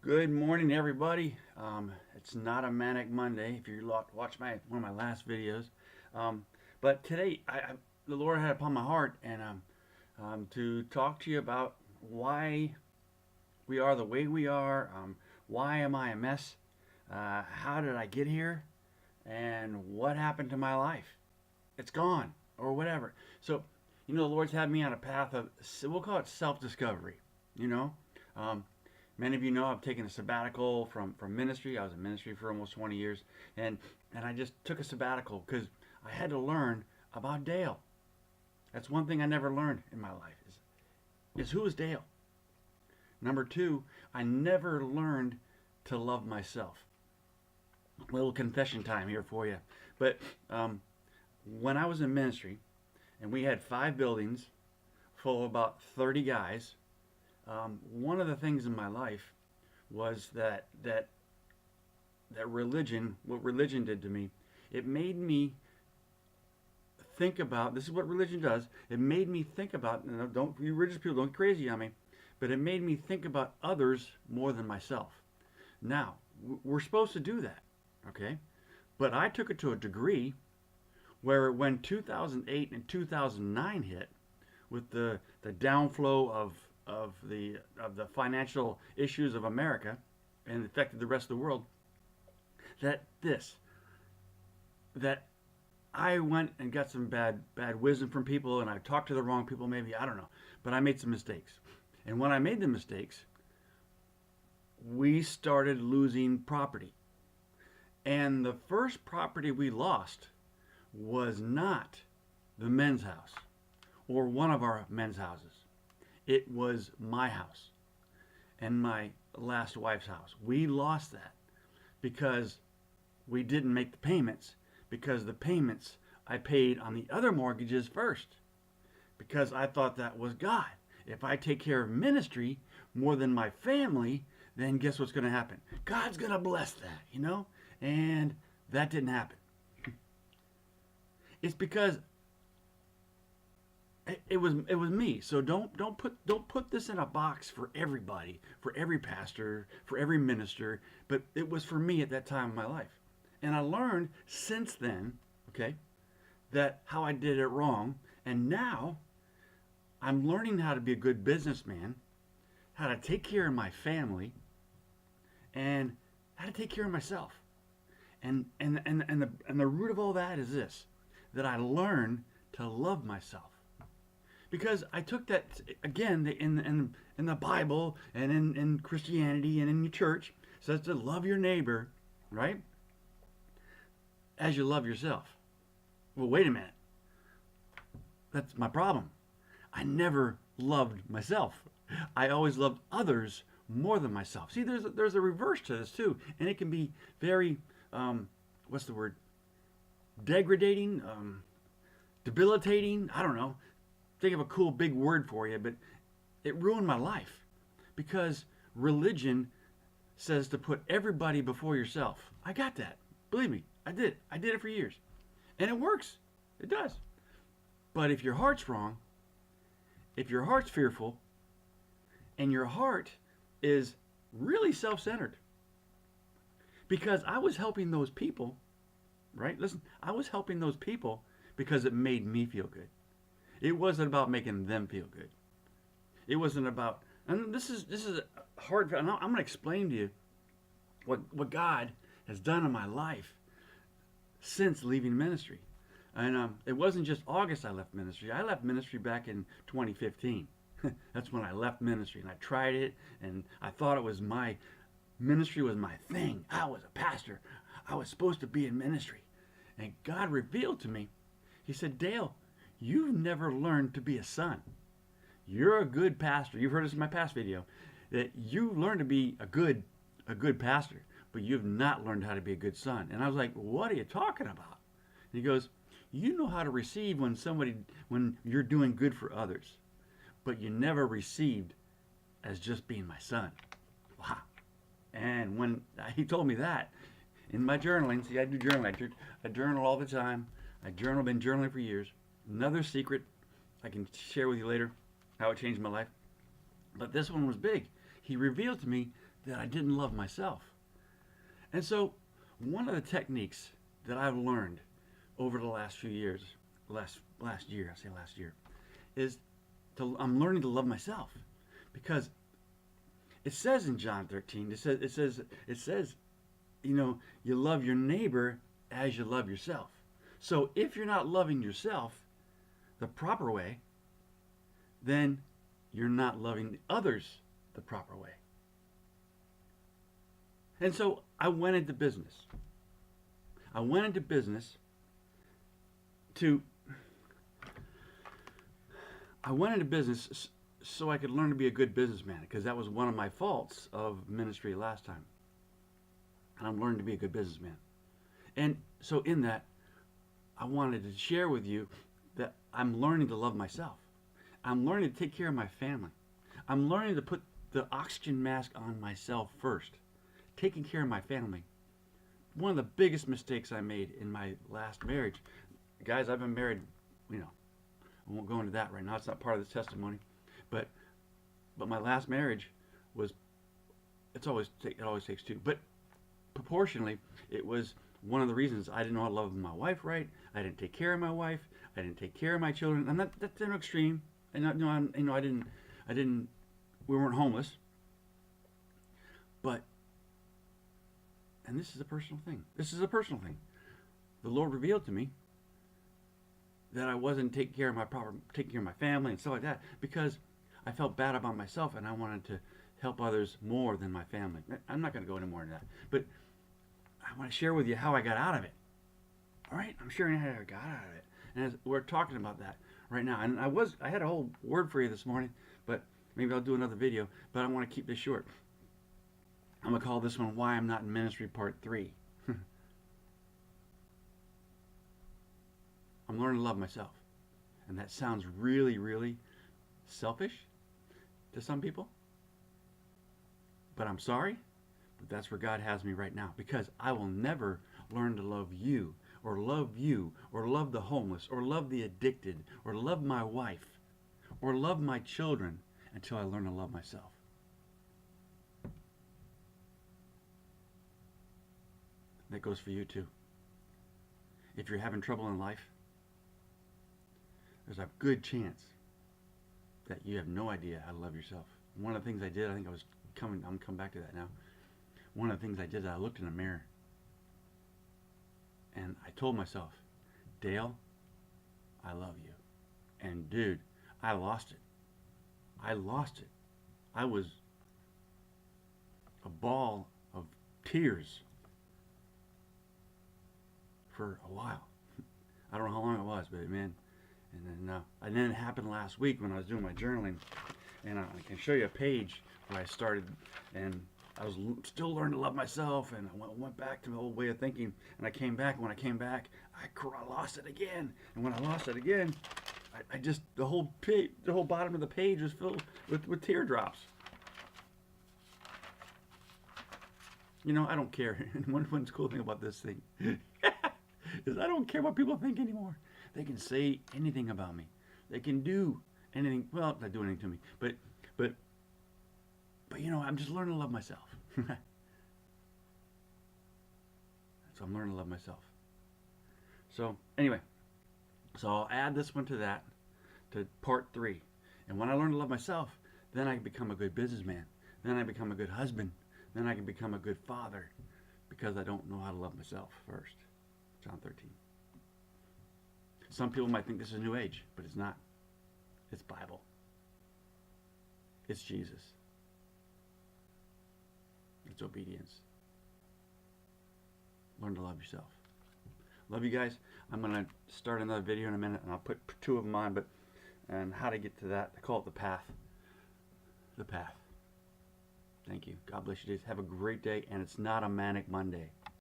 Good morning, everybody. It's not a manic Monday. If you watch one of my last videos, um, but today the Lord had upon my heart and to talk to you about why we are the way we are. Why am I a mess? How did I get here? And what happened to my life? It's gone or whatever. So, the Lord's had me on a path of, we'll call it self-discovery. You know, um, Many of you know I've taken a sabbatical from ministry. I was in ministry for almost 20 years, and I just took a sabbatical because I had to learn about Dale. That's one thing I never learned in my life is who is Dale. Number two, I never learned to love myself. A little confession time here for you. But when I was in ministry, and we had 5 buildings full of about 30 guys, one of the things in my life was that religion, what religion did to me, it made me think about. This is what religion does. It made me think about. Don't you religious people don't get crazy on me, but it made me think about others more than myself. Now we're supposed to do that, okay? But I took it to a degree where when 2008 and 2009 hit, with the downflow of the financial issues of America and affected the rest of the world, that this that I went and got some bad wisdom from people, and I talked to the wrong people, maybe, I don't know, but I made some mistakes. And when I made the mistakes, we started losing property. And the first property we lost was not the men's house or one of our men's houses. It was my house and my last wife's house. We lost that because we didn't make the payments, because the payments I paid on the other mortgages first, because I thought that was God. If I take care of ministry more than my family, then guess what's going to happen? God's going to bless that. And that didn't happen. It's because it was me. So don't put this in a box for everybody, for every pastor, for every minister. But it was for me at that time of my life, and I learned since then, okay, that how I did it wrong, and now I'm learning how to be a good businessman, how to take care of my family, and how to take care of myself. And the root of all that is this: that I learn to love myself. Because I took that again in the Bible and in Christianity and in your church, it says to love your neighbor, right, as you love yourself. Well, wait a minute. That's my problem. I never loved myself. I always loved others more than myself. See, there's a reverse to this too, and it can be very what's the word? Degrading, debilitating. I don't know. Think of a cool big word for you, but it ruined my life because religion says to put everybody before yourself. I got that. Believe me, I did. I did it for years. And it works. It does. But if your heart's wrong, if your heart's fearful, and your heart is really self centered, because I was helping those people, right? Listen, I was helping those people because it made me feel good. It wasn't about making them feel good. It wasn't about, and this is hard. I'm going to explain to you what God has done in my life since leaving ministry. And it wasn't just August I left ministry. I left ministry back in 2015. That's when I left ministry, and I tried it, and I thought it was my ministry was my thing. I was a pastor. I was supposed to be in ministry, and God revealed to me. He said, Dale, you've never learned to be a son. You're a good pastor. You've heard this in my past video, that you learned to be a good pastor, but you've not learned how to be a good son. And I was like, what are you talking about? And he goes, you know how to receive when you're doing good for others, but you never received as just being my son. Wow. And when he told me that, in my journaling, see, I do journaling. I journal all the time. Been journaling for years. Another secret I can share with you later, how it changed my life. But this one was big. He revealed to me that I didn't love myself. And so one of the techniques that I've learned over the last few years, last year, I say last year, is I'm learning to love myself, because it says in John 13, it says, you love your neighbor as you love yourself. So if you're not loving yourself the proper way, then you're not loving others the proper way. And so I went into business. I went into business so I could learn to be a good businessman, because that was one of my faults of ministry last time. And I'm learning to be a good businessman. And so in that, I wanted to share with you that I'm learning to love myself. I'm learning to take care of my family. I'm learning to put the oxygen mask on myself first. Taking care of my family. One of the biggest mistakes I made in my last marriage. Guys, I've been married, I won't go into that right now. It's not part of this testimony. But my last marriage was, it always takes two. But proportionally, it was one of the reasons I didn't know how to love my wife right. I didn't take care of my wife. I didn't take care of my children. And that's an extreme. And I didn't. We weren't homeless. But, and this is a personal thing. The Lord revealed to me that I wasn't taking care of my family and stuff like that, because I felt bad about myself and I wanted to help others more than my family. I'm not going to go any more into that, but I want to share with you how I got out of it. All right, I'm sharing how I got out of it, and we're talking about that right now. And I had a whole word for you this morning, but maybe I'll do another video. But I want to keep this short. I'm gonna call this one "Why I'm Not in Ministry" Part 3. I'm learning to love myself, and that sounds really, really selfish to some people. But I'm sorry, but that's where God has me right now, because I will never learn to love you, or love the homeless, or love the addicted, or love my wife, or love my children until I learn to love myself. That goes for you too. If you're having trouble in life, there's a good chance that you have no idea how to love yourself. One of the things I did, I'm coming back to that now. One of the things I did, I looked in the mirror and I told myself, Dale, I love you. And dude, I lost it. I was a ball of tears for a while. I don't know how long it was, but man, and then it happened last week when I was doing my journaling, and I can show you a page where I started, and I was still learning to love myself, and I went back to my old way of thinking, and I came back, and when I came back, I lost it again, and when I lost it again, I just, the whole bottom of the page was filled with teardrops. I don't care. And one cool thing about this thing is I don't care what people think anymore. They can say anything about me. They can do anything. Well, not do anything to me, but I'm just learning to love myself. So I'm learning to love myself. So anyway, I'll add this one to part 3. And when I learn to love myself, then I can become a good businessman. Then I become a good husband. Then I can become a good father, because I don't know how to love myself first. John 13. Some people might think this is New Age, but it's not. It's Bible. It's Jesus. It's obedience. Learn to love yourself. Love you guys. I'm going to start another video in a minute, and I'll put 2 of them on, and how to get to that. I call it the path. The path. Thank you. God bless you guys. Have a great day, and it's not a manic Monday.